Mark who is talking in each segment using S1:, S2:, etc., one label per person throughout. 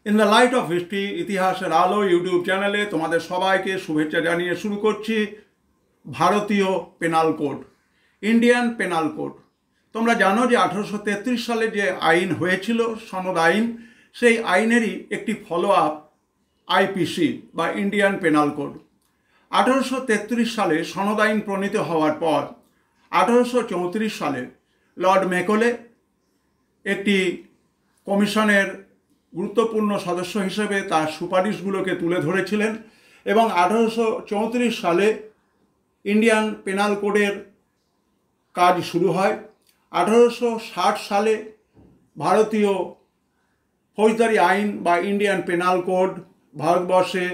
S1: In the light off history ইতিহাসের আলো YouTube চ্যানেলে তোমাদের সবাইকে শুভেচ্ছা জানিয়ে শুরু করছি ভারতীয় penal code, Indian penal code. তোমরা জানো যে 1833 সালে যে আইন হয়েছিল, সনদ আইন, সেই আইনেরই একটি ফলো আপ আইপিসি বা ইন্ডিয়ান পেনাল কোড। 1833 সালে সনদ আইন প্রণীত হওয়ার পর 1834 সালে লর্ড মেকলে একটি কমিশনের গুরুত্বপূর্ণ সদস্য হিসেবে তার সুপারিশগুলোকে তুলে ধরেছিলেন এবং 1834 সালে ইন্ডিয়ান পেনাল কোডের কাজ শুরু হয়। 1860 সালে ভারতীয় ফৌজদারি আইন বা ইন্ডিয়ান পেনাল কোড ভারতবর্ষে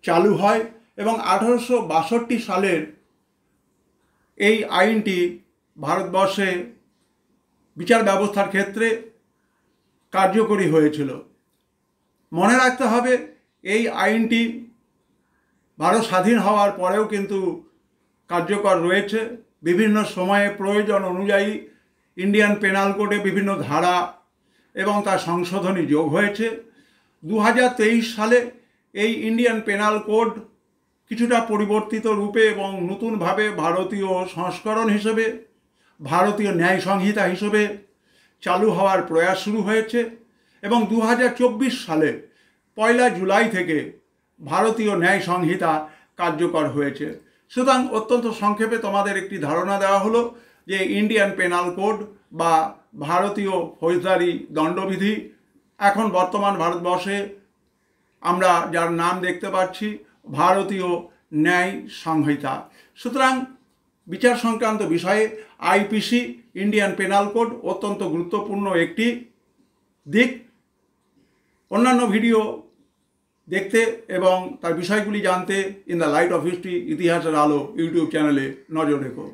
S1: চালু হয় এবং 1862 সালের এই আইনটি ভারতবর্ষে বিচার ব্যবস্থার ক্ষেত্রে কার্যকরী হয়েছিল। মনে রাখতে হবে, এই আইনটি ভারত স্বাধীন হওয়ার পরেও কিন্তু কার্যকর রয়েছে। বিভিন্ন সময়ে প্রয়োজন অনুযায়ী ইন্ডিয়ান পেনাল কোডে বিভিন্ন ধারা এবং তার সংশোধনী যোগ হয়েছে। 2023 সালে এই ইন্ডিয়ান পেনাল কোড কিছুটা পরিবর্তিত রূপে এবং নতুনভাবে ভারতীয় সংস্করণ হিসেবে, ভারতীয় ন্যায় সংহিতা হিসেবে চালু হওয়ার প্রয়াস শুরু হয়েছে এবং 2024 সালে 1 জুলাই থেকে ভারতীয় ন্যায় সংহিতা কার্যকর হয়েছে। সুতরাং অত্যন্ত সংক্ষেপে তোমাদের একটি ধারণা দেওয়া হলো যে ইন্ডিয়ান পেনাল কোড বা ভারতীয় ফৌজদারি দণ্ডবিধি এখন বর্তমান ভারতবর্ষে আমরা যার নাম দেখতে পাচ্ছি ভারতীয় ন্যায় সংহিতা। সুতরাং বিচার সংক্রান্ত বিষয়ে আইপিসি ইন্ডিয়ান পেনাল কোড অত্যন্ত গুরুত্বপূর্ণ একটি দিক। অন্যান্য ভিডিও দেখতে এবং তার বিষয়গুলি জানতে in the light off history ইতিহাসের আলো ইউটিউব চ্যানেলে নজর রেখো।